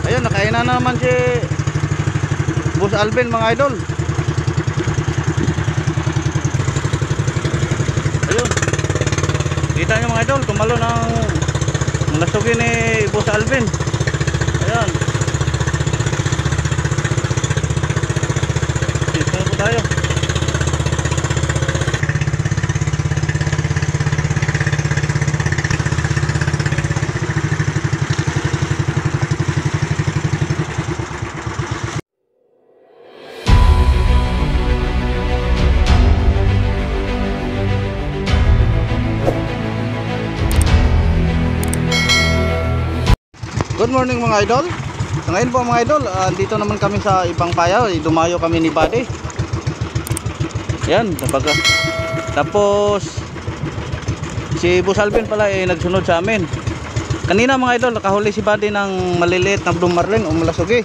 Ayun, nakain na naman si Boss Alvin mga idol. Ayun, kita nyo mga idol, tumalo ng lasugin ni Boss Alvin. Ayan, dito po tayo. Good morning mga idol. So ngayon po mga idol, dito naman kami sa ibang payaw. Dumayo kami ni Buddy. Yan, tapos si Boss Alvin pala nagsunod sa amin. Kanina mga idol, nakahuli si Buddy ng maliliit na blue marlin o malasugi.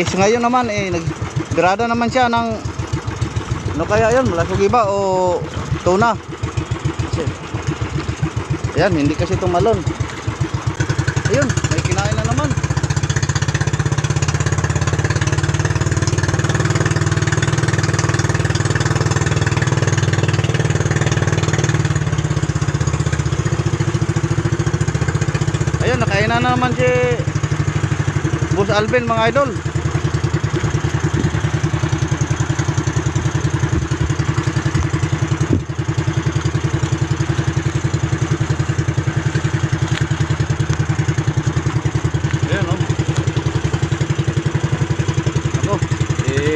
So ngayon naman birada naman siya ng ano kaya yun, malasugi ba o tuna. Ayan, hindi kasi tumalon. Ayun, may kinain na naman. Ayun, nakain na naman si Boss Alvin mga idol.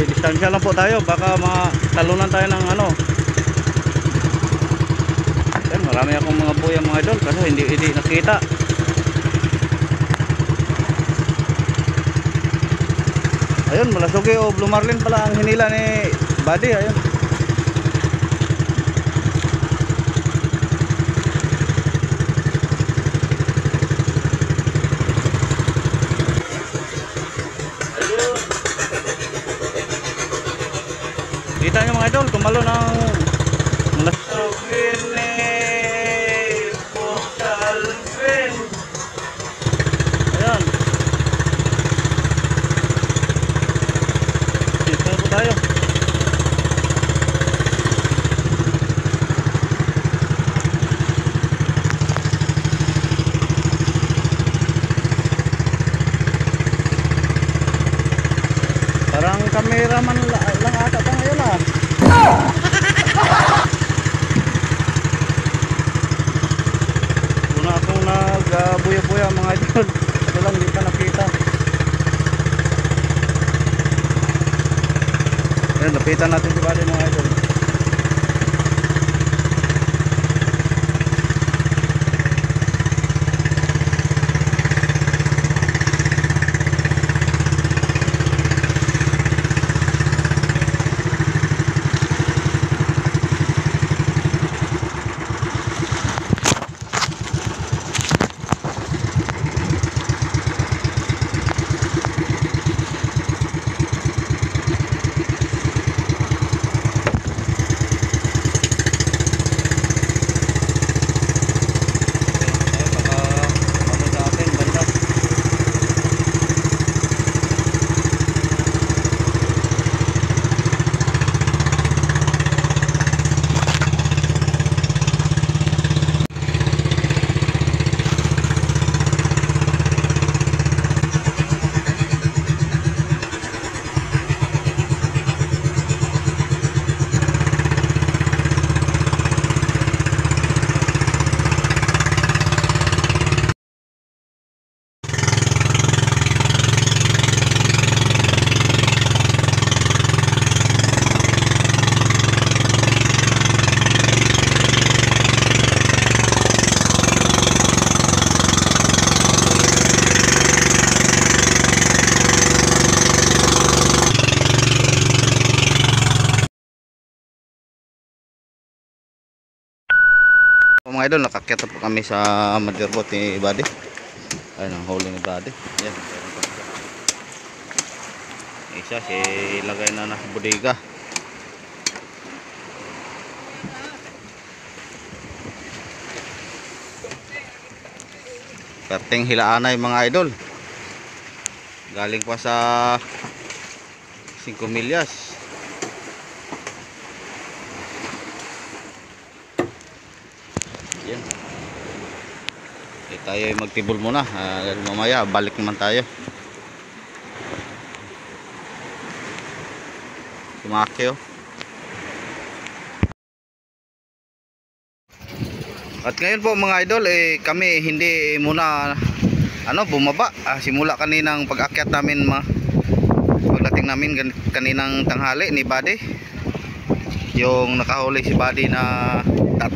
Distansya lang po tayo, baka matalunan tayo ng ano. Ayan, marami akong mga buya mga idol kasi hindi nakita. Ayun, malasugi o blue marlin pala ang hinila ni Buddy. Ayun, kita nyo mga idol, tumalo ng lasugin ni Boss Alvin. Ayan, dito po tayo. Parang cameraman lang ata pa ngayon Una akong nagbuya-buya mga idol. Ito lang, hindi pa nakita. Ayan, lapitan natin si Buddy mga idol. Mga idol, nakakyat po kami sa motherboard ni Buddy. Ayun ang huli ni Buddy. Ayan, isa ilagay na nasa bodega. Perting hilaanay mga idol. Galing pa sa 5 milyas. Yan. Tayo ay magtibol muna. Mamaya balik naman tayo. Sumakyo. At ngayon po mga idol, kami hindi muna bumaba. Simula kaninang pag-akyat namin, pagdating namin kaninang tanghali ni Buddy, yung nakahuli si Buddy na 3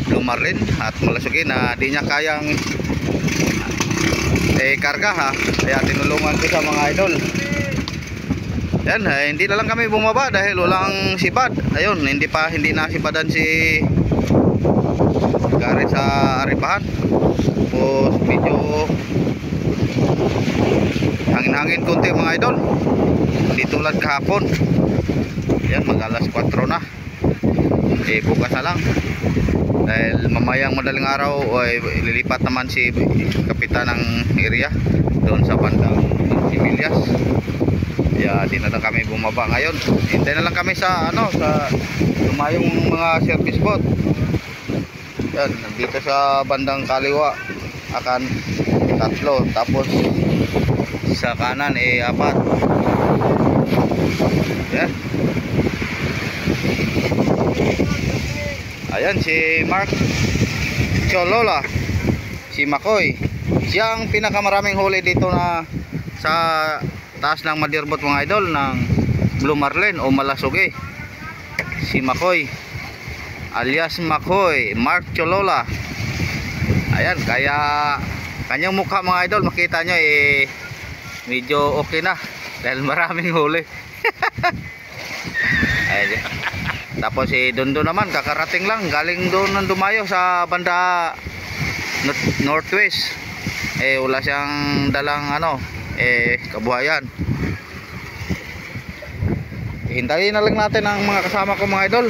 Blue Marlin at Malasugi na di niya kayang karga kaya tinulungan ko sa mga idol. Yan, hindi na lang kami bumaba dahil walang sibad. Ayun, hindi na sibadan si Gary sa Aripahan. Tapos medyo hangin-hangin konti mga idol, hindi tulad kahapon. Yan, mag alas 4 na. Bukas na lang dahil mamayang madaling araw lilipat naman si kapitan ng area doon sa bandang Emilyas. Kaya di na lang kami bumaba ngayon. Hintay na lang kami sa sa lumayong mga service boat. Yan, nandito sa bandang kaliwa akan 3, tapos sa kanan 4. Yan. Ayan si Mark Cholola, si Makoy. Siyang pinakamaraming huli dito na sa taas ng madirbot mga idol ng Blue Marlin o Malasugi. Si Makoy alias Makoy, Mark Cholola. Ayan, kaya kanyang mukha mga idol makita nyo medyo okay na dahil maraming huli. Ayan. Tapos doon naman kakarating lang, galing doon nang dumayo sa banda northwest. Wala siyang dalang kabuhayan. Hintayin na lang natin ang mga kasama ko mga idol.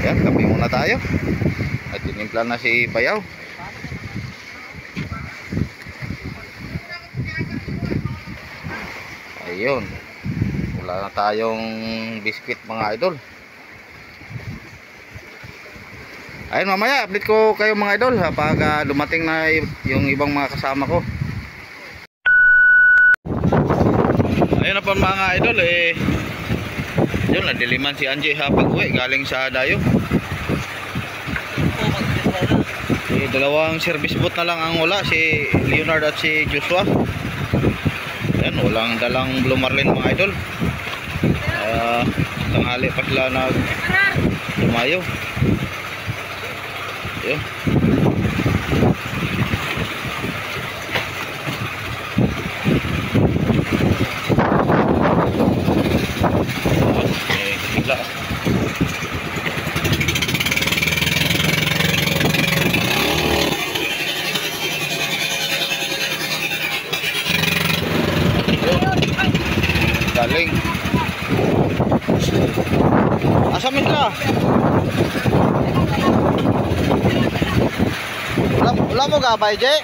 Yan, kape muna tayo. At tinimpla na si Bayaw. Ayun, wala na tayong biscuit mga idol. Ayun, mamaya update ko kayo mga idol pag dumating na yung ibang mga kasama ko. Ayun na po mga idol, yun, nadiliman si Angie pag-uwi galing sa Dayo. Dalawang service boat na lang ang wala, si Leonard at si Joshua. Yan, walang dalang Blue Marlin mga idol. Tanghali pa sila dumayo. Yun. Bigla. Galing. Asamin ka. Wala mo gabay, Je?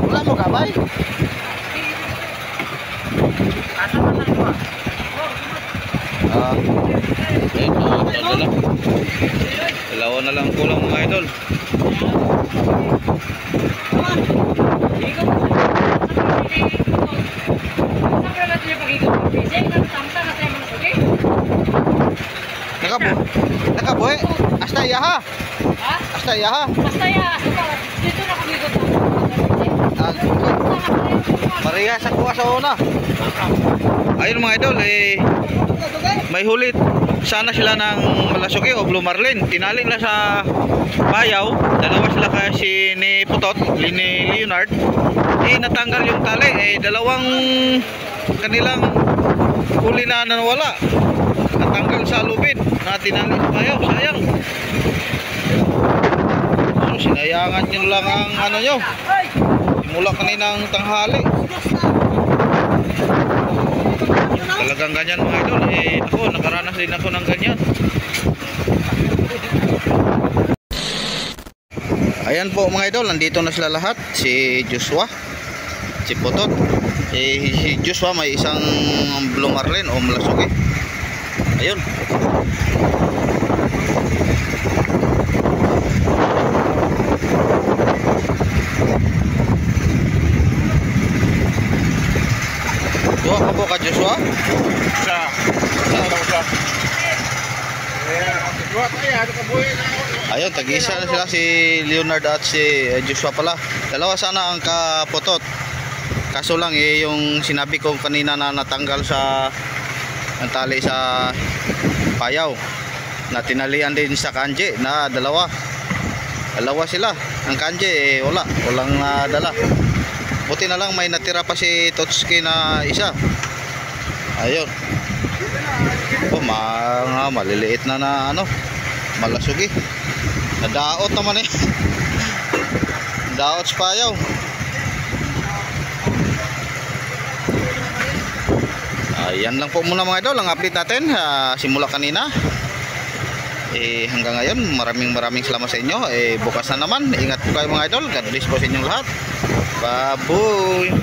Wala mo gabay? Dalawa na lang kulang mga idol. Nakabuhi? Hasta yaha? Hasta yaha? Hasta yaha. Dito na kami dito. Maria sa kuha sa una. Ayun mga idol, may hulit sana sila ng Malasugi o Blue Marlin. Tinali na sa Bayaw. Dalawa sila kasi ni Putot, ni Leonard. Natanggal yung tali. Dalawang kanilang huli na nawala. Natanggal sa lubid na tinali sa Bayaw. Sayang. So, sinayangan nyo lang ang nyo. Simula kaninang tanghali. Talagang ganyan mga idol. Ako, nakaranas din ako ng ganyan. Ayan po mga idol, nandito na sila lahat. Si Joshua, si Putot. Si Joshua may isang blue marlin o malasugi. Ayun. Doon ka po ka Joshua? Siya. Siya. Ayun, tag-isa na sila si Leonard at si Joshua pala. Dalawa sana ang kaputot. Kaso lang yung sinabi ko kanina na natanggal sa ang tali sa payaw. Na tinalian din sa kanji na dalawa. Dalawa sila. Ang kanji walang dala. Buti na lang may natira pa si Totsuki na isa. Ayun. Mga maliliit na malasugi. Nadaot naman eh. Daot sa payaw. Ayan lang po muna mga idol ang update natin simula kanina. Hanggang ngayon maraming salamat sa inyo. Bukas na naman. Ingat po kayo mga idol. God bless po sa inyong lahat. Baboy.